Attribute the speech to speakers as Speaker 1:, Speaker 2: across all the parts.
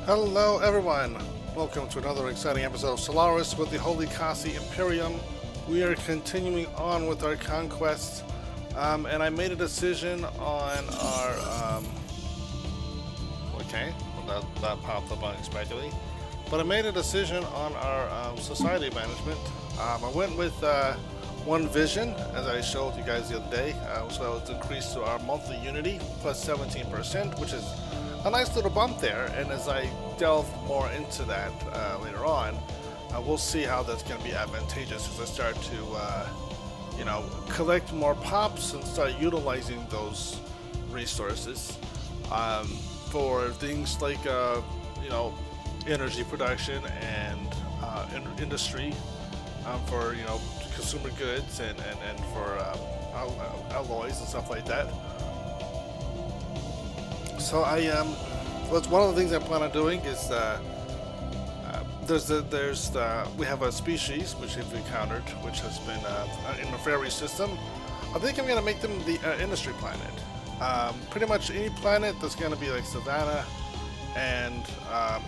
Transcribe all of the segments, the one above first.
Speaker 1: Hello everyone! Welcome to another exciting episode of Stellaris with the Holy Kassi Imperium. We are continuing on with our conquests, and I made a decision on our, okay, well that popped up unexpectedly, but I made a decision on our society management. I went with one vision, as I showed you guys the other day, so it's increased to our monthly unity, plus 17%, which is a nice little bump there, and as I delve more into that later on, we'll see how that's going to be advantageous as I start to, collect more pops and start utilizing those resources for things like, energy production and industry, for, consumer goods and for alloys and stuff like that. So one of the things I plan on doing is we have a species which we've encountered, which has been in the fairy system. I think I'm going to make them the industry planet. Pretty much any planet that's going to be like savanna and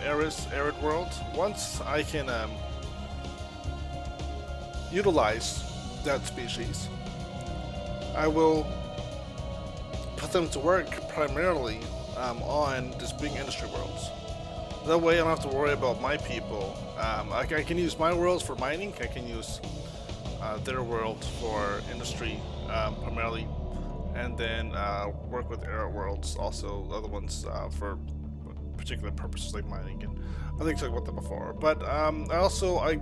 Speaker 1: arid worlds. Once I can utilize that species, I will put them to work primarily on just being industry worlds. That way I don't have to worry about my people. I can use my worlds for mining, I can use their worlds for industry primarily, and then work with air worlds, also other ones for particular purposes like mining, and I think I talked about that before. But I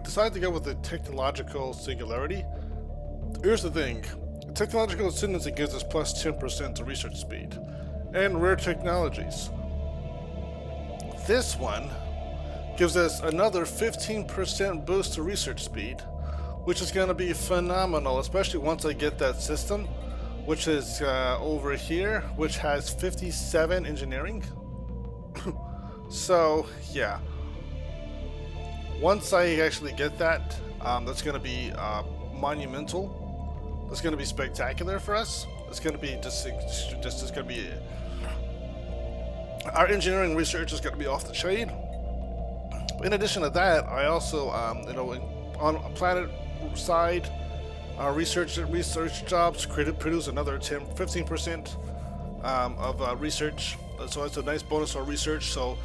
Speaker 1: decided to go with the technological singularity. Here's the thing. Technological ascendancy gives us plus 10% to research speed and rare technologies. This one gives us another 15% boost to research speed, which is going to be phenomenal, especially once I get that system, which is over here, which has 57 engineering. So yeah, once I actually get that, that's going to be monumental. It's going to be spectacular for us. It's going to be it's going to be our engineering research is going to be off the chain. In addition to that, I also on a planet side, research jobs produce another 15% of research. So it's a nice bonus for research. So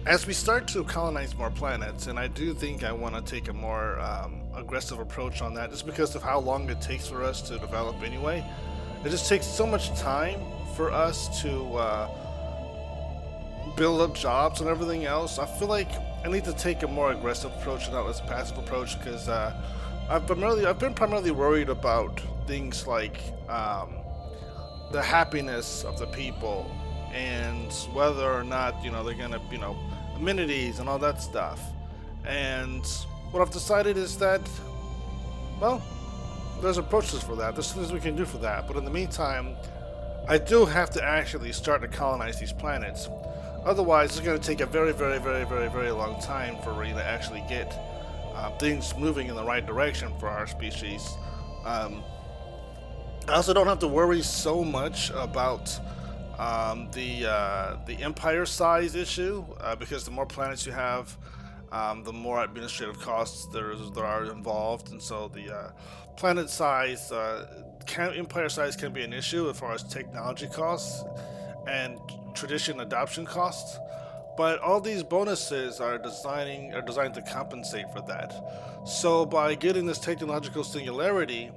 Speaker 1: as we start to colonize more planets, and I do think I want to take a more aggressive approach on that, just because of how long it takes for us to develop anyway. It just takes so much time for us to build up jobs and everything else. I feel like I need to take a more aggressive approach and not less passive approach, because I've been primarily worried about things like the happiness of the people and whether or not they're gonna amenities and all that stuff. And what I've decided is that, well, there's approaches for that. There's things we can do for that. But in the meantime, I do have to actually start to colonize these planets. Otherwise, it's going to take a very, very, very, very, very long time for me to actually get things moving in the right direction for our species. I also don't have to worry so much about the empire size issue, because the more planets you have, the more administrative costs there are involved, and so the planet size, empire size can be an issue as far as technology costs and tradition adoption costs. But all these bonuses are designed to compensate for that. So by getting this technological singularity,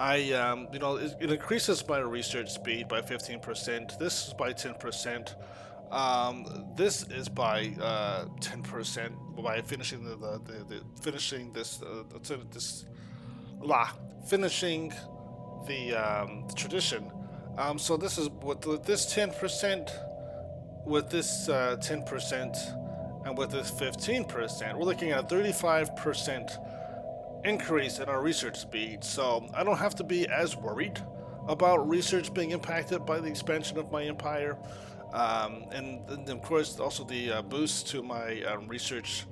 Speaker 1: it increases my research speed by 15%. This is by 10%. This is by 10% by finishing the tradition. So this is with this 10%, with this 10%, and with this 15%, we're looking at a 35% increase in our research speed. So I don't have to be as worried about research being impacted by the expansion of my empire. And of course also the boost to my research,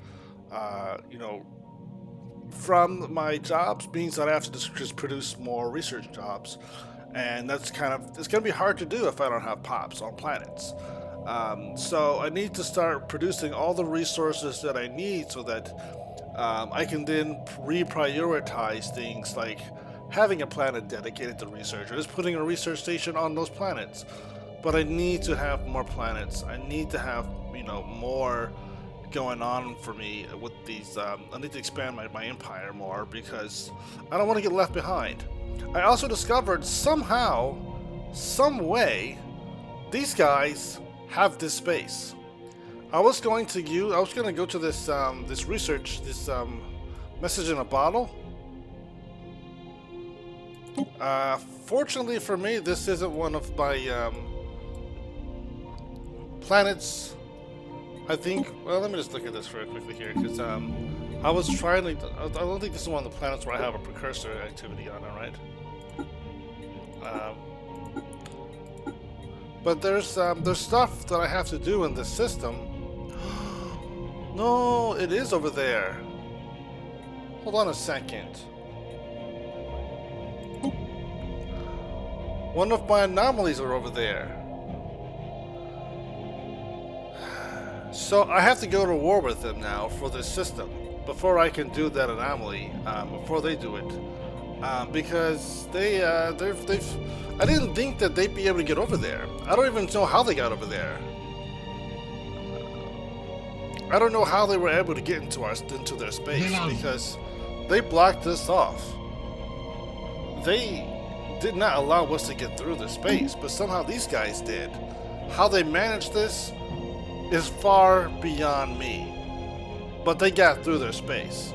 Speaker 1: from my jobs means that I have to just produce more research jobs, and it's going to be hard to do if I don't have pops on planets. So I need to start producing all the resources that I need so that I can then reprioritize things like having a planet dedicated to research, or just putting a research station on those planets. But I need to have more planets. I need to have, more going on for me with these. I need to expand my empire more because I don't want to get left behind. I also discovered somehow, some way, these guys have this space. I was going to go to this this research, this message in a bottle. Fortunately for me, this isn't one of my planets. I think. Well, let me just look at this very quickly here, because I was trying to. I don't think this is one of the planets where I have a precursor activity on it, right? But there's stuff that I have to do in this system. No, it is over there. Hold on a second. One of my anomalies are over there. So I have to go to war with them now for this system before I can do that anomaly. Before they do it, because they've. I didn't think that they'd be able to get over there. I don't even know how they got over there. I don't know how they were able to get into their space because they blocked us off. They did not allow us to get through the space, but somehow these guys did. How they managed this is far beyond me. But they got through their space,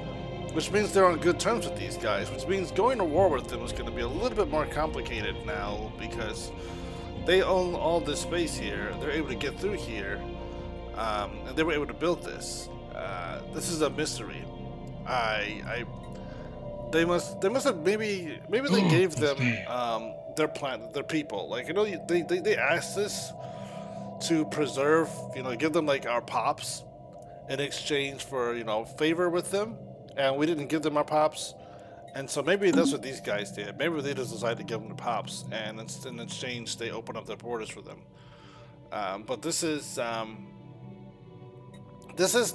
Speaker 1: which means they're on good terms with these guys, which means going to war with them is going to be a little bit more complicated now because they own all this space here. They're able to get through here, and they were able to build this. This is a mystery. They must have maybe they gave them their people. Like, they asked us to preserve, give them like our pops in exchange for, favor with them, and we didn't give them our pops, and so maybe that's what these guys did. Maybe they just decided to give them the pops, and in exchange they open up their borders for them. But this is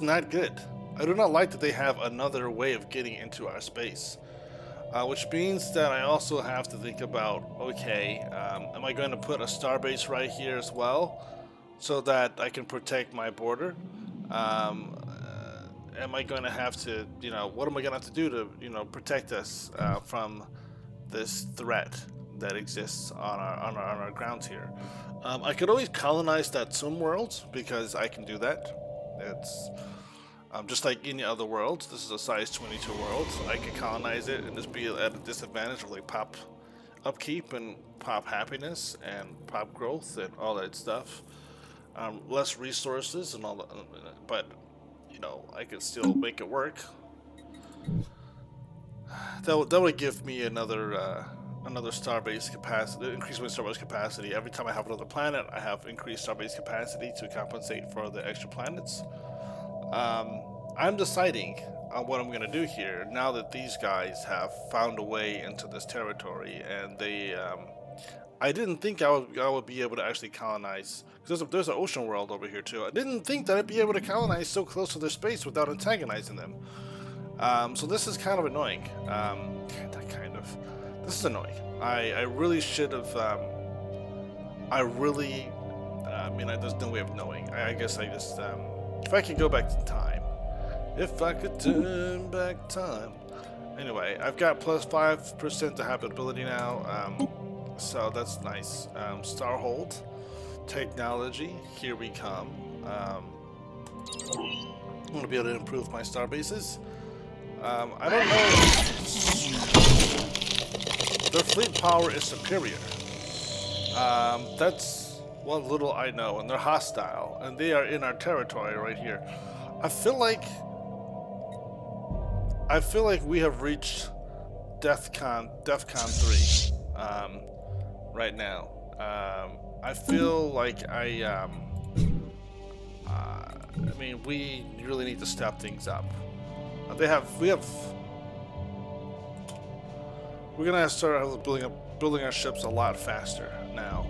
Speaker 1: not good. I do not like that they have another way of getting into our space. Which means that I also have to think about, okay, am I going to put a starbase right here as well, so that I can protect my border? Am I going to have to, what am I going to have to do to, protect us from this threat that exists on our grounds here? I could always colonize that Zoom world because I can do that. It's just like any other world. This is a size 22 world. So I can colonize it and just be at a disadvantage of like pop upkeep and pop happiness and pop growth and all that stuff. Less resources and all that, but I could still make it work. That would give me another starbase capacity, increase my starbase capacity. Every time I have another planet, I have increased starbase capacity to compensate for the extra planets. I'm deciding on what I'm going to do here now that these guys have found a way into this territory, and they. I didn't think I would be able to actually colonize, because there's an ocean world over here too. I didn't think that I'd be able to colonize so close to their space without antagonizing them. So this is kind of annoying. This is annoying. I really should have. There's no way of knowing. I guess I just. If I could go back to time. If I could turn back time. Anyway, I've got plus 5% to habitability now. So that's nice. Starhold. Technology. Here we come. I'm going to be able to improve my star bases. I don't know. Their fleet power is superior. That's one little I know. And they're hostile. And they are in our territory right here. I feel like we have reached DEFCON 3 right now. I feel like we really need to step things up. We're gonna start building our ships a lot faster now,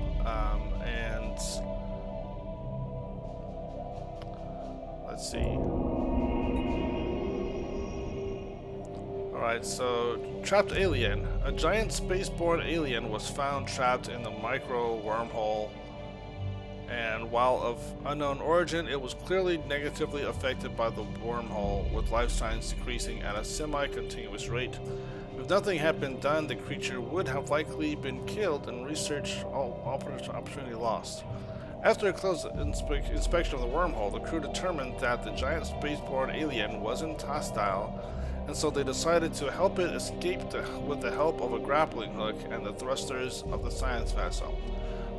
Speaker 1: and Let's see. Alright, so trapped alien. A giant spaceborne alien was found trapped in the micro wormhole, and while of unknown origin, it was clearly negatively affected by the wormhole, with life signs decreasing at a semi-continuous rate. If nothing had been done, the creature would have likely been killed and research opportunity lost. After a close inspection of the wormhole, the crew determined that the giant spaceborne alien wasn't hostile, and so they decided to help it escape with the help of a grappling hook and the thrusters of the science vessel.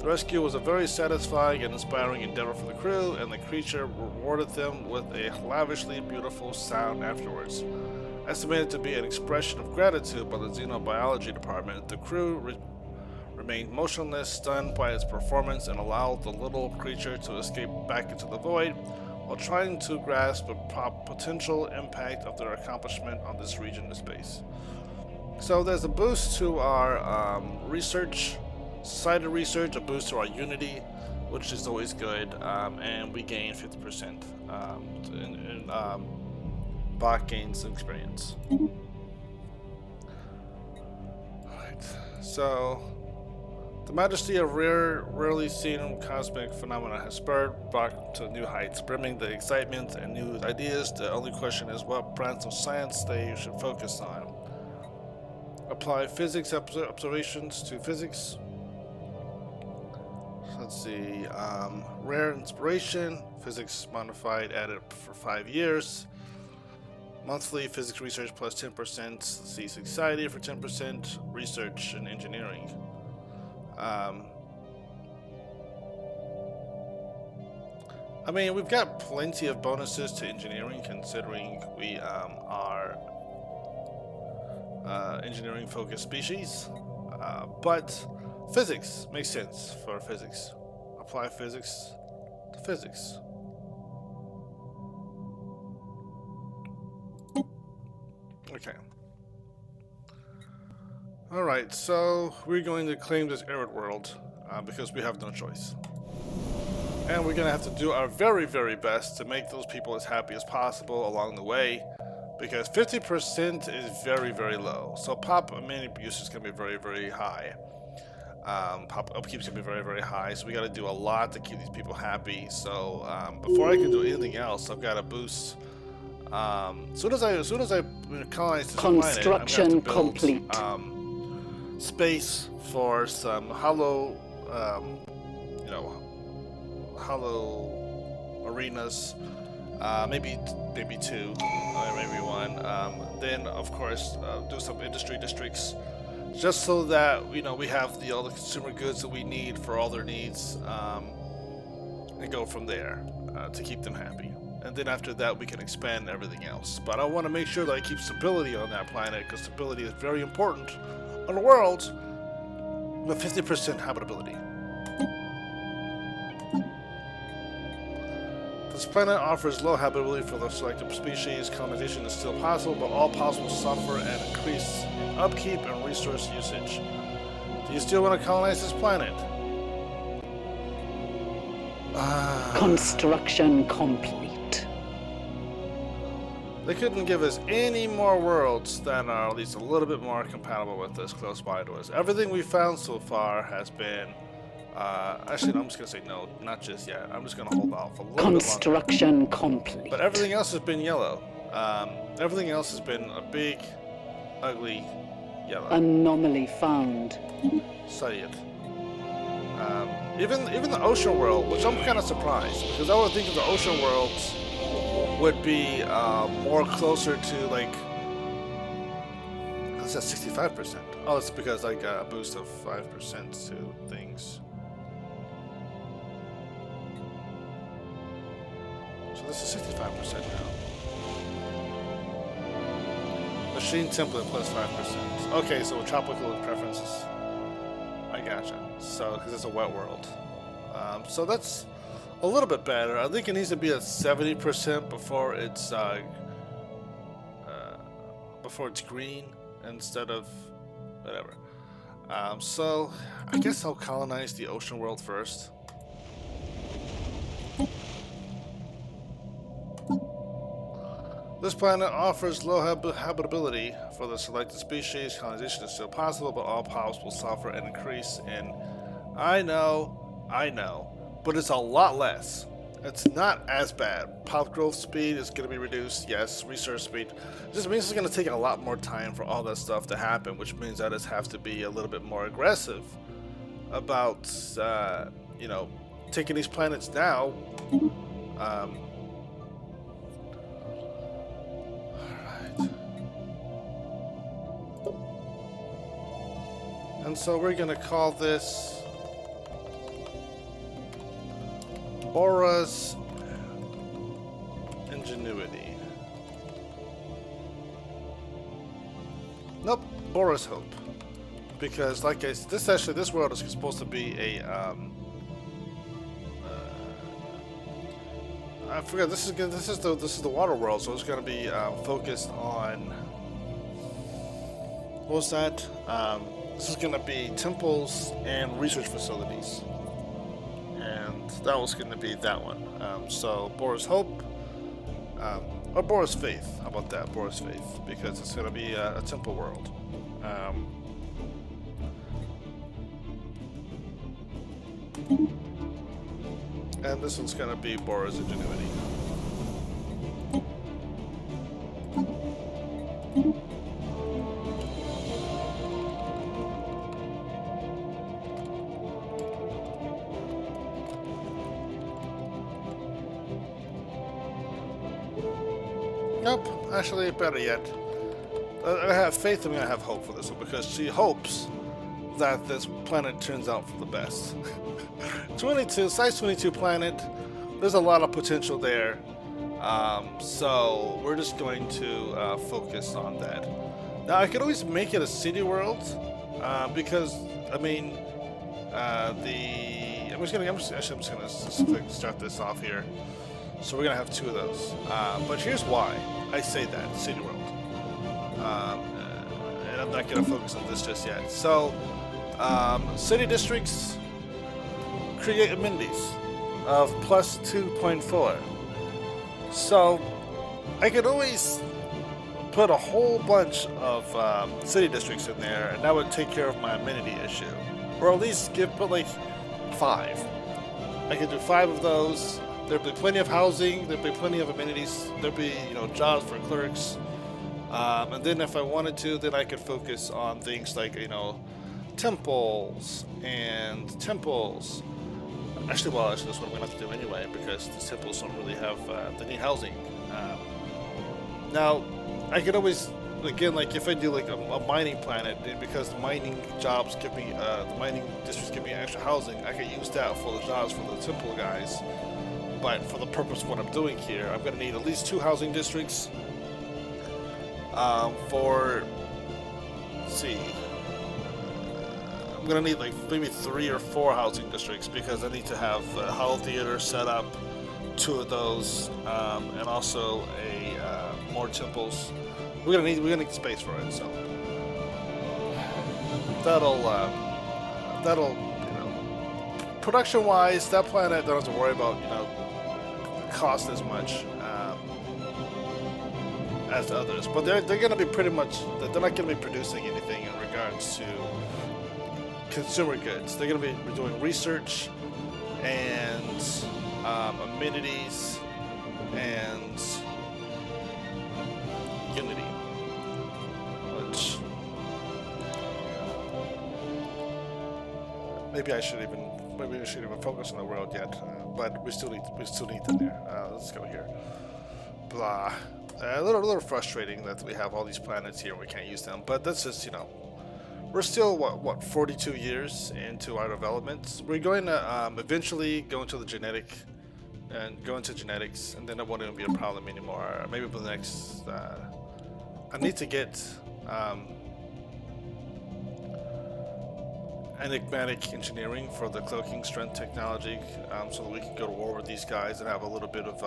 Speaker 1: The rescue was a very satisfying and inspiring endeavor for the crew, and the creature rewarded them with a lavishly beautiful sound afterwards. Estimated to be an expression of gratitude by the xenobiology department, the crew remained motionless, stunned by its performance, and allowed the little creature to escape back into the void, while trying to grasp the potential impact of their accomplishment on this region of space. So there's a boost to our research, society research, a boost to our unity, which is always good, and we gain 50%. Bach gains some experience. Alright, so the majesty of rarely seen cosmic phenomena has spurred Bach to new heights, brimming the excitement and new ideas. The only question is what branch of science they should focus on. Apply physics observations to physics. Let's see, rare inspiration, physics modified added for 5 years. Monthly physics research plus 10%. Let's see, society for 10%. Research and engineering. I mean, we've got plenty of bonuses to engineering, considering we are engineering-focused species. But physics makes sense for physics. Apply physics to physics. Okay. Alright, so we're going to claim this arid world because we have no choice. And we're going to have to do our very, very best to make those people as happy as possible along the way, because 50% is very, very low. So pop mini use is going to be very, very high. Pop upkeep is going to be very, very high, so we got to do a lot to keep these people happy. So before I can do anything else, I've got to boost. As soon as I colonize this
Speaker 2: construction
Speaker 1: planet, I'm going to
Speaker 2: complete.
Speaker 1: build space for some hollow, hollow arenas. Maybe two, or maybe one. Then of course do some industry districts, just so that we have all the consumer goods that we need for all their needs, and go from there to keep them happy. And then after that we can expand everything else. But I want to make sure that I keep stability on that planet, because stability is very important on a world with 50% habitability. This planet offers low habitability for the selected species. Colonization is still possible, but all possible suffer an increase in upkeep and resource usage. Do you still want to colonize this planet?
Speaker 2: Construction complete.
Speaker 1: They couldn't give us any more worlds that are at least a little bit more compatible with us, close by to us. Everything we found so far has been... actually, no, I'm just going to say no, not just yet. I'm just going to hold off a little
Speaker 2: Construction
Speaker 1: bit longer.
Speaker 2: complete.
Speaker 1: But everything else has been yellow. Everything else has been a big, ugly yellow.
Speaker 2: Anomaly found.
Speaker 1: Study it. Even the ocean world, which I'm kind of surprised, because I would think of the ocean worlds would be more closer to like, that's at 65%. Oh, it's because I got a boost of 5% to things. So this is 65% now. Machine template plus 5%. Okay, so tropical preferences. I gotcha. So, because it's a wet world. So that's a little bit better. I think it needs to be at 70% before it's green instead of whatever. So I guess I'll colonize the ocean world first. This planet offers low habitability for the selected species. Colonization is still possible, but all powers will suffer an increase in... I know, but it's a lot less. It's not as bad. Pop growth speed is going to be reduced, yes. Research speed. It just means it's going to take a lot more time for all that stuff to happen, which means I just have to be a little bit more aggressive about, you know, taking these planets now. Alright. And so we're going to call this Aura's Ingenuity. Nope, Bora's Hope. Because, like I said, this world is supposed to be a, I forgot. This is the water world, so it's gonna be focused on. What was that? This is gonna be temples and research facilities. And that was going to be that one. So Bora's Hope, or Bora's Faith. How about that? Bora's Faith, because it's going to be a temple world. And this one's going to be Bora's Ingenuity. Nope, actually, better yet. I have faith and I have hope for this one because she hopes that this planet turns out for the best. 22, size 22 planet. There's a lot of potential there. So we're just going to focus on that. Now I could always make it a city world because I mean I'm just gonna start this off here. So we're gonna have two of those. But here's why I say that city world. And I'm not gonna focus on this just yet. So city districts create amenities of plus 2.4. So I could always put a whole bunch of city districts in there, and that would take care of my amenity issue, or at least put like 5. I could do 5 of those. There'd be plenty of housing. There'd be plenty of amenities. There'd be jobs for clerks, and then if I wanted to, then I could focus on things like temples and temples. Actually, that's what I'm gonna have to do anyway because the temples don't really have they need housing. Now, I could always like if I do like a mining planet, because the mining jobs give me the mining districts give me extra housing. I could use that for the jobs for the temple guys. But for the purpose of what I'm doing here, I'm gonna need at least 2 housing districts. Let's see. I'm gonna need like maybe 3 or 4 housing districts because I need to have a hollow theater set up, 2 of those, and also more temples. We're gonna need space for it, so that'll production-wise, that planet don't have to worry about cost as much as the others, but they're gonna be pretty much they're not gonna be producing anything in regards to consumer goods. They're going to be doing research and amenities and unity, which maybe I should even focus on the world yet, but we still need them there. Let's go here. Blah. A little frustrating that we have all these planets here and we can't use them, but that's just we're still what 42 years into our development. We're going to eventually go into genetics, and then it won't even be a problem anymore. Maybe for the next I need to get enigmatic engineering for the cloaking strength technology, so that we can go to war with these guys and have a little bit of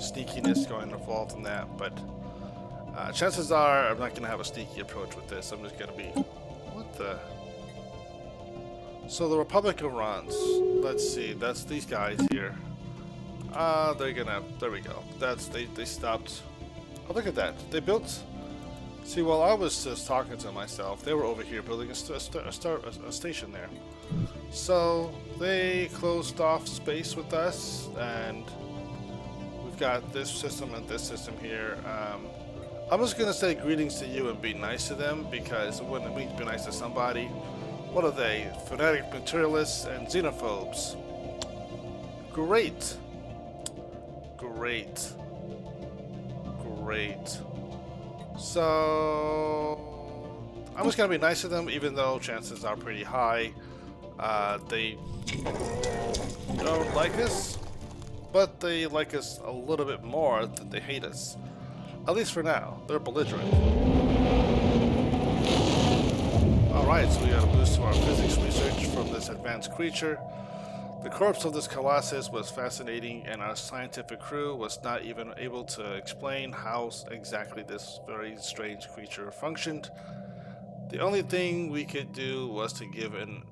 Speaker 1: sneakiness going involved in that. But chances are I'm not going to have a sneaky approach with this. I'm just going to be So the Republic of Rhonz. Let's see. That's these guys here. There we go. They stopped Oh, look at that. They built... See, while I was just talking to myself, they were over here building a station there. So, they closed off space with us, and we've got this system and this system here. I'm just going to say greetings to you and be nice to them, because it wouldn't mean to be nice to somebody. What are they? Fanatic Materialists and Xenophobes. Great. Great. Great. So, I'm just going to be nice to them, even though chances are pretty high. They don't like us, but they like us a little bit more than they hate us. At least for now. They're belligerent. Alright, so we got a boost to our physics research from this advanced creature. The corpse of this colossus was fascinating, and our scientific crew was not even able to explain how exactly this very strange creature functioned. The only thing we could do was to give an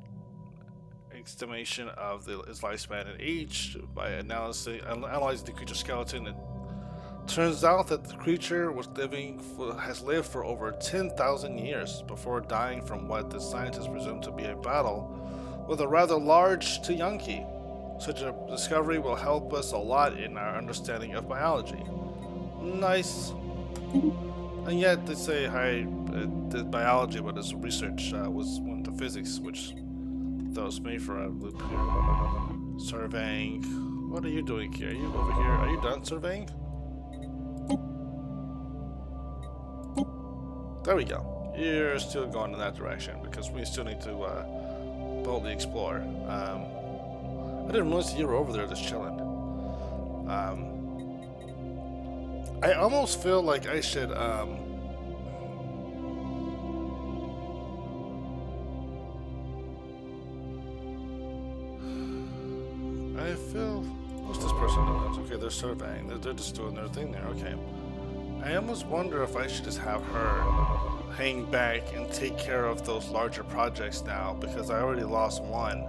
Speaker 1: estimation of its lifespan and age by analyzing the creature's skeleton. It turns out that the creature has lived for over 10,000 years before dying from what the scientists presume to be a battle with a rather large Tuyanki. Such a discovery will help us a lot in our understanding of biology. Nice. And yet they say I did biology, but his research went to physics, which throws me for a loop here. Surveying. What are you doing here? Are you over here? Are you done surveying? There we go. You're still going in that direction because we still need to boldly explore. I didn't realize you were over there just chilling. I almost feel like I should I feel... What's this person doing? Okay, they're surveying. They're just doing their thing there. Okay. I almost wonder if I should just have her hang back and take care of those larger projects now, because I already lost one.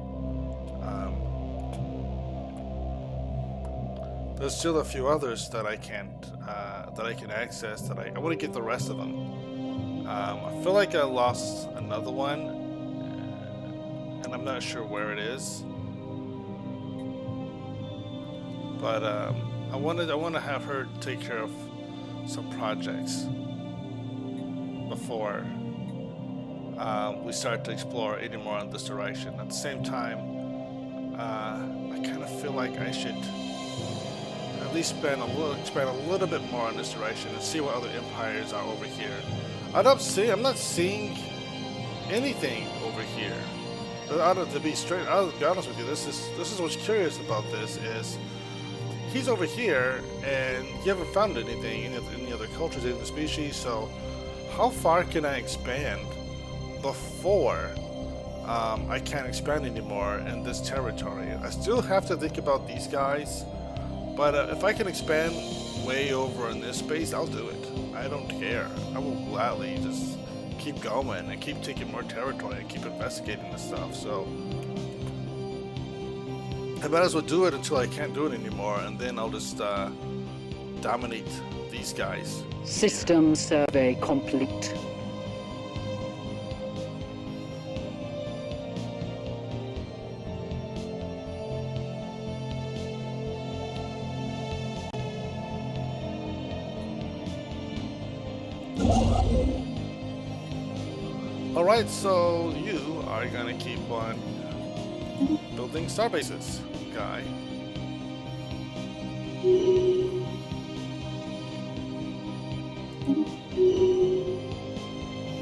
Speaker 1: There's still a few others that I can't, that I can access. That I want to get the rest of them. I feel like I lost another one, and I'm not sure where it is. But I want to have her take care of some projects before we start to explore any more in this direction. At the same time, I kind of feel like I should at least expand a little bit more in this direction and see what other empires are over here. I'm not seeing anything over here. To be honest with you, this is what's curious about this is he's over here and you haven't found anything in any other cultures, in the species. So how far can I expand before I can't expand anymore in this territory? I still have to think about these guys, but if I can expand way over in this space, I'll do it. I don't care. I will gladly just keep going and keep taking more territory and keep investigating this stuff. So I might as well do it until I can't do it anymore, and then I'll just dominate these guys.
Speaker 2: System survey complete.
Speaker 1: Alright, so you are gonna keep on building star bases, guy.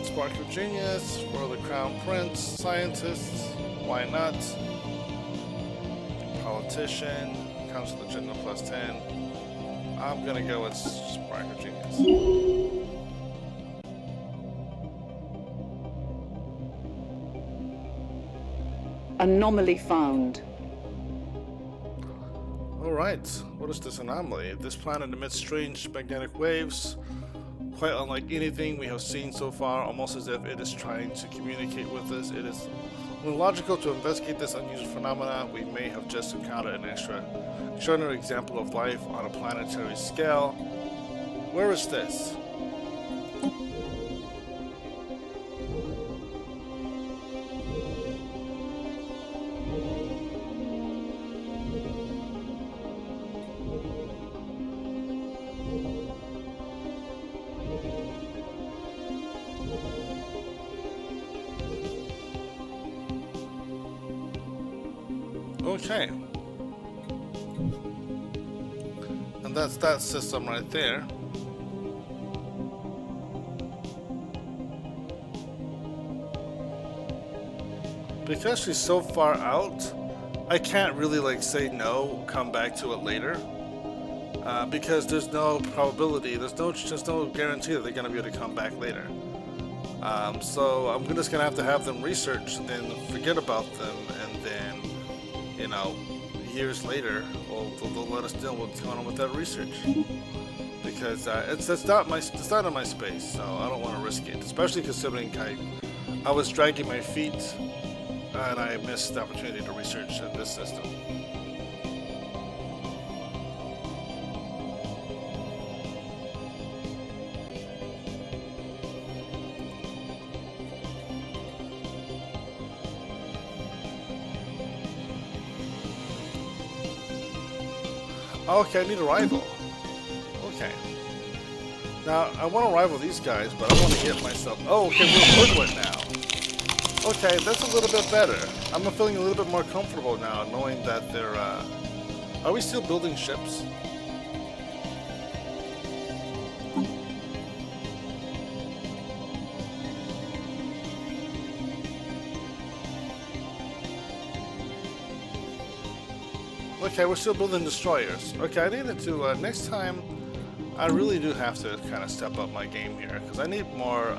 Speaker 1: Spark of Genius for the Crown Prince, Scientists, why not? Politician, comes with agenda +10. I'm gonna go with Spark of Genius.
Speaker 2: Anomaly found.
Speaker 1: Alright, what is this anomaly? This planet emits strange magnetic waves, quite unlike anything we have seen so far, almost as if it is trying to communicate with us. It is logical to investigate this unusual phenomena. We may have just encountered an extraordinary example of life on a planetary scale. Where is this? Okay. And that's that system right there. Because she's so far out, I can't really like say no, come back to it later. Because there's no probability, there's no guarantee that they're gonna be able to come back later. So I'm just gonna have them research and then forget about them, and then, you know, years later, they'll let us know what's going on with that research. Because it's not in my space, so I don't want to risk it. Especially considering I was dragging my feet, and I missed the opportunity to research this system. Okay, I need a rival. Okay. Now, I want to rival these guys, but I want to get myself... Oh, okay, we're turbulent now. Okay, that's a little bit better. I'm feeling a little bit more comfortable now, knowing that they're... Are we still building ships? Okay, we're still building destroyers. Okay, I needed to, next time, I really do have to kind of step up my game here, because I need more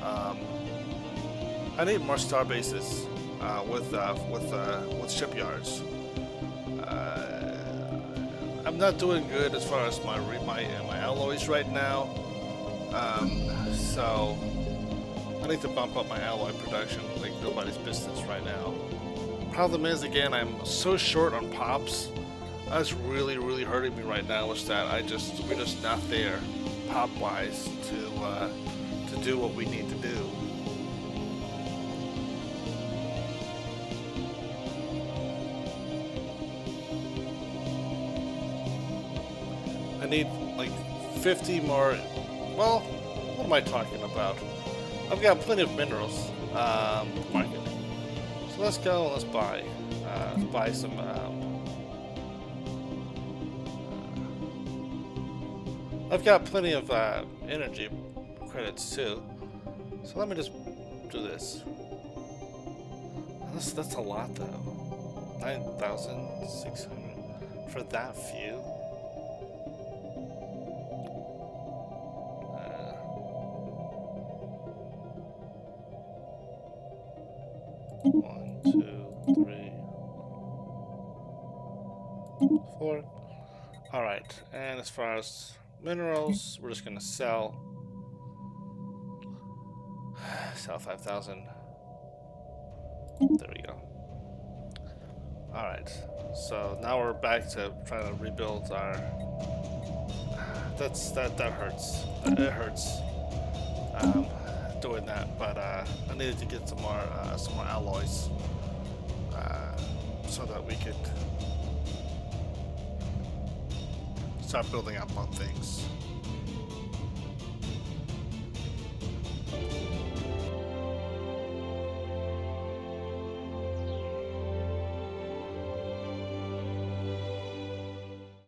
Speaker 1: star bases with shipyards. I'm not doing good as far as my alloys right now, so I need to bump up my alloy production like nobody's business right now. Problem is, again, I'm so short on pops. That's really hurting me right now. Is that we're just not there, pop-wise, to do what we need to do. I need like 50 more. Well, what am I talking about? I've got plenty of minerals. Market. So let's go and let's buy some. I've got plenty of energy credits too, so let me just do this. That's a lot though. 9,600 for that few. One, two, three, 4. All right, and as far as minerals, we're just gonna sell 5,000. There we go. All right, so now we're back to trying to rebuild our. That hurts. It hurts doing that, but I needed to get some more alloys so that we could start building up on things.